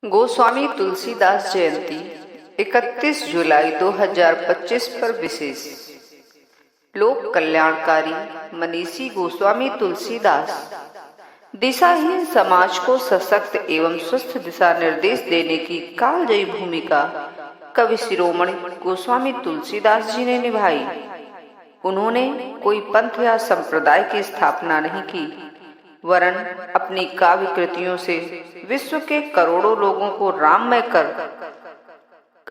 गोस्वामी तुलसीदास जयंती 31 जुलाई 2025 पर विशेष। लोक कल्याणकारी मनीषी गोस्वामी तुलसीदास दिशाहीन समाज को सशक्त एवं स्वस्थ दिशा निर्देश देने की कालजयी भूमिका कवि शिरोमणि गोस्वामी तुलसीदास जी ने निभाई। उन्होंने कोई पंथ या संप्रदाय की स्थापना नहीं की, वरन अपनी काव्य कृतियों से विश्व के करोड़ों लोगों को राममय कर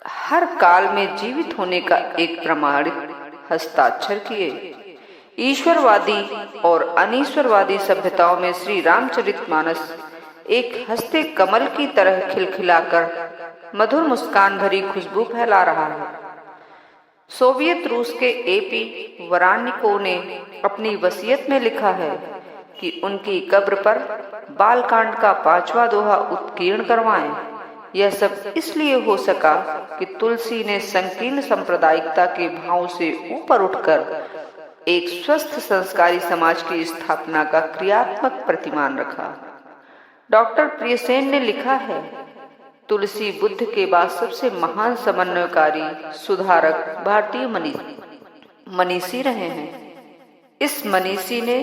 हर काल में जीवित होने का एक प्रमाणित हस्ताक्षर किए। ईश्वरवादी और अनीश्वरवादी सभ्यताओं में श्री रामचरितमानस एक हंसते कमल की तरह खिलखिलाकर मधुर मुस्कान भरी खुशबू फैला रहा है। सोवियत रूस के एपी वरानिको ने अपनी वसीयत में लिखा है कि उनकी कब्र पर बालकांड का 5वां दोहा उत्कीर्ण करवाएं। यह सब इसलिए हो सका कि तुलसी ने संकीर्ण सांप्रदायिकता के भाव से ऊपर उठकर एक स्वस्थ संस्कारी समाज की स्थापना का क्रियात्मक प्रतिमान रखा। डॉक्टर प्रियसेन ने लिखा है, तुलसी बुद्ध के बाद सबसे महान समन्वयकारी सुधारक भारतीय मनीषी रहे हैं। इस मनीषी ने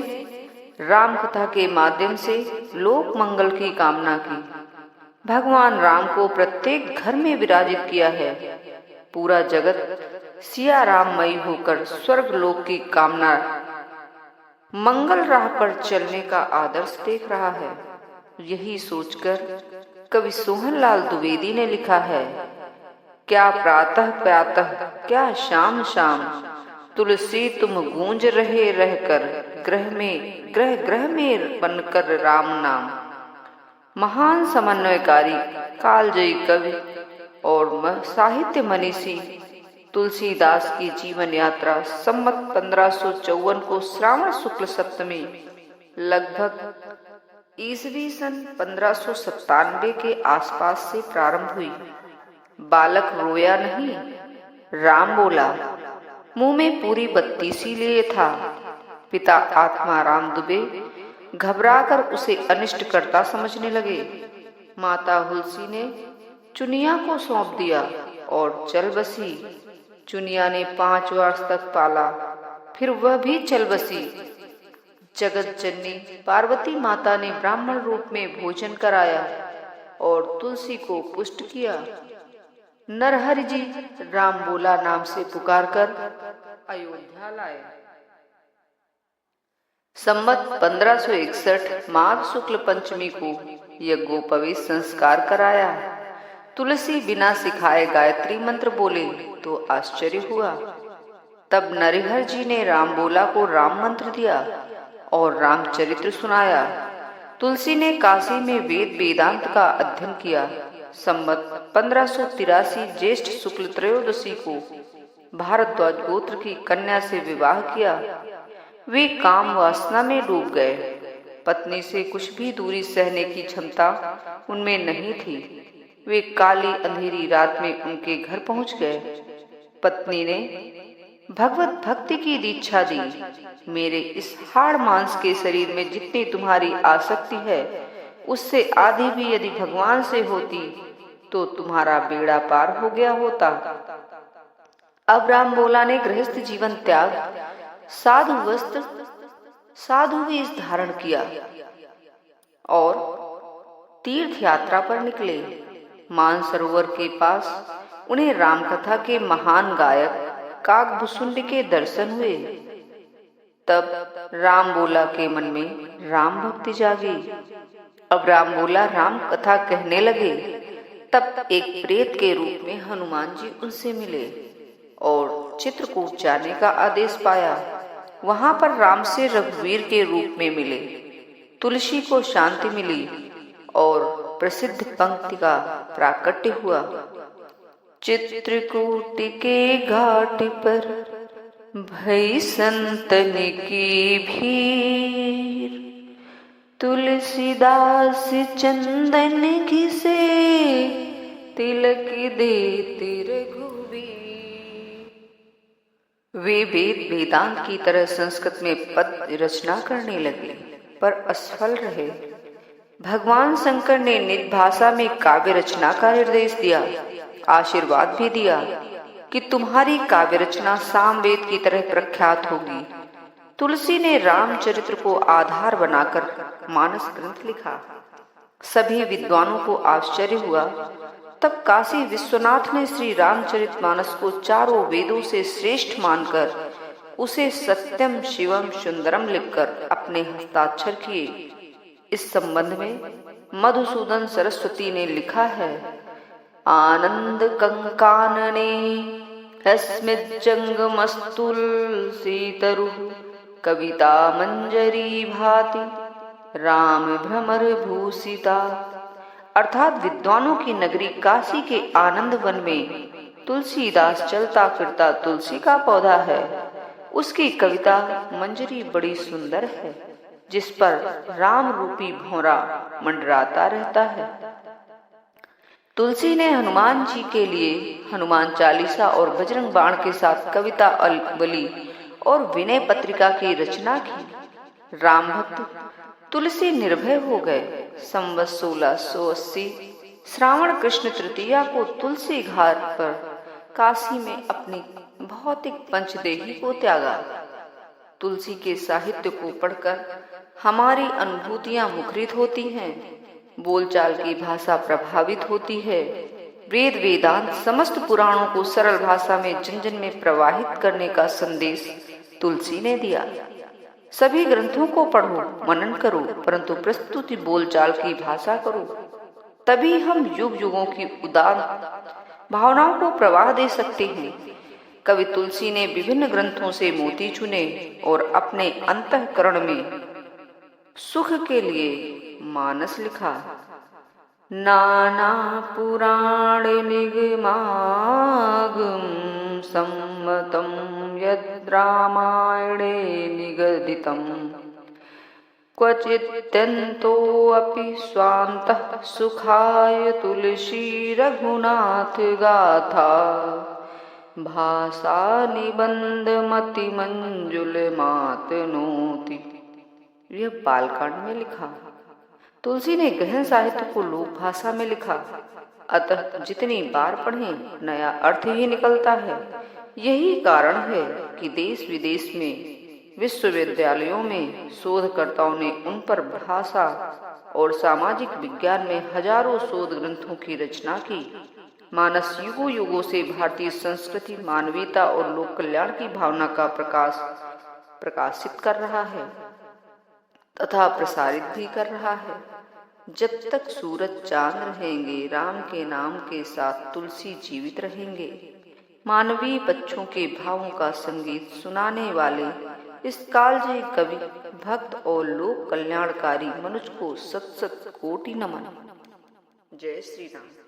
राम कथा के माध्यम से लोक मंगल की कामना की। भगवान राम को प्रत्येक घर में विराजित किया है। पूरा जगत सिया राममयी होकर स्वर्ग लोक की कामना मंगल राह पर चलने का आदर्श देख रहा है। यही सोचकर कवि सोहनलाल द्विवेदी ने लिखा है, क्या प्रातः प्रातः क्या शाम शाम, तुलसी तुम गूंज रहे रहकर ग्रह में बनकर राम नाम। महान समन्वयकारी कालजयी कवि और साहित्य मनीषी तुलसीदास की जीवन यात्रा संवत 1554 को श्रावण शुक्ल सप्तमी लगभग ईसवी सन 1597 के आसपास से प्रारंभ हुई। बालक रोया नहीं, राम बोला। मुंह में पूरी 32 लिए था। पिता आत्माराम दुबे घबराकर उसे अनिष्ट करता समझने लगे। माता हुलसी ने चुनिया को सौंप दिया और चल बसी। चुनिया ने 5 वर्ष तक पाला, फिर वह भी चल बसी। जगत जननी पार्वती माता ने ब्राह्मण रूप में भोजन कराया और तुलसी को पुष्ट किया। नरहरि जी राम बोला नाम से पुकारकर अयोध्या लाए। संवत 1561 माघ शुक्ल पंचमी को यज्ञोपवीत संस्कार कराया। तुलसी बिना सिखाए गायत्री मंत्र बोले तो आश्चर्य हुआ। तब नरहरि जी ने राम बोला को राम मंत्र दिया और रामचरित्र सुनाया। तुलसी ने काशी में वेदांत का अध्ययन किया। संवत 1583 ज्येष्ठ शुक्ल त्रयोदशी को भारद्वाज गोत्र की कन्या से विवाह किया। वे काम वासना में डूब गए। पत्नी से कुछ भी दूरी सहने की क्षमता उनमें नहीं थी। वे काली अंधेरी रात में उनके घर पहुंच गए। पत्नी ने भगवत भक्ति की दीक्षा दी। मेरे इस हाड़ मांस के शरीर में जितनी तुम्हारी आसक्ति है, उससे आधी भी यदि भगवान से होती तो तुम्हारा बेड़ा पार हो गया होता। अब राम बोला ने गृहस्थ जीवन त्याग साधु वस्त्र साधु वेश धारण किया और तीर्थ यात्रा पर निकले। मानसरोवर के पास उन्हें रामकथा के महान गायक काकभुसुंड के दर्शन हुए। तब राम बोला के मन में राम भक्ति जागी। अब राम बोला राम कथा कहने लगे। तब एक प्रेत के रूप में हनुमान जी उनसे मिले और चित्रकूट जाने का आदेश पाया। वहां पर राम से रघुवीर के रूप में मिले। तुलसी को शांति मिली और प्रसिद्ध पंक्ति का प्राकट्य हुआ। चित्रकूट के घाट पर भई संतन की भीड़, तुलसीदास चंदन घिसे तिलक देते रघुवीर। वे वेदांत की तरह संस्कृत में पद रचना करने लगे, पर असफल रहे। भगवान शंकर ने निज भाषा में काव्य रचना का निर्देश दिया, आशीर्वाद भी दिया कि तुम्हारी काव्य रचना सामवेद की तरह प्रख्यात होगी। तुलसी ने रामचरित्र को आधार बनाकर मानस ग्रंथ लिखा। सभी विद्वानों को आश्चर्य हुआ। तब काशी विश्वनाथ ने श्री रामचरितमानस को चारों वेदों से श्रेष्ठ मानकर उसे सत्यम शिवम सुंदरम लिखकर अपने हस्ताक्षर किए। इस संबंध में मधुसूदन सरस्वती ने लिखा है, आनंद कंकानने हस्मिज्जंगमस्तुलसीतरु कविता मंजरी भाति राम भ्रमर भूषिता। अर्थात विद्वानों की नगरी काशी के आनंद वन में तुलसीदास चलता फिरता तुलसी का पौधा है। उसकी कविता मंजरी बड़ी सुंदर है, जिस पर राम रूपी भौरा मंडराता रहता है। तुलसी ने हनुमान जी के लिए हनुमान चालीसा और बजरंग बाण के साथ कविता अलबली और विनय पत्रिका की रचना की। राम भक्त तुलसी निर्भय हो गए। संवत 1680 श्रावण कृष्ण तृतीया को तुलसी घाट पर काशी में अपनी भौतिक पंचदेही को त्यागा। तुलसी के साहित्य को पढ़कर हमारी अनुभूतियां मुखरित होती हैं, बोलचाल की भाषा प्रभावित होती है। वेद वेदांत समस्त पुराणों को सरल भाषा में जन जन में प्रवाहित करने का संदेश तुलसी ने दिया। सभी ग्रंथों को पढ़ो, मनन करो, परंतु प्रस्तुति बोलचाल की भाषा करो, तभी हम युग युगों की उदार भावनाओं को प्रवाह दे सकते हैं। कवि तुलसी ने विभिन्न ग्रंथों से मोती चुने और अपने अंतःकरण में सुख के लिए मानस लिखा। नाना पुराण निगमागम सम्मतम यद् रामायणे निगदितम क्वचित्यन्तोऽपि स्वान्तः सुखाय तुलसी रघुनाथ गाथा भाषा निबंध मति मंजुल मातनोति। यह बालकांड में लिखा। तुलसी ने गहन साहित्य को लोक भाषा में लिखा, अतः जितनी बार पढ़ें नया अर्थ ही निकलता है। यही कारण है कि देश विदेश में विश्वविद्यालयों में शोधकर्ताओं ने उन पर भाषा और सामाजिक विज्ञान में हजारों शोध ग्रंथों की रचना की। मानस युगों युगों से भारतीय संस्कृति, मानवीयता और लोक कल्याण की भावना का प्रकाशित कर रहा है तथा प्रसारित भी कर रहा है। जब तक सूरज चांद रहेंगे, राम के नाम के साथ तुलसी जीवित रहेंगे। मानवीय बच्चों के भावों का संगीत सुनाने वाले इस कालजयी कवि, भक्त और लोक कल्याणकारी मनुष्य को सत सत कोटि नमन। जय श्री राम।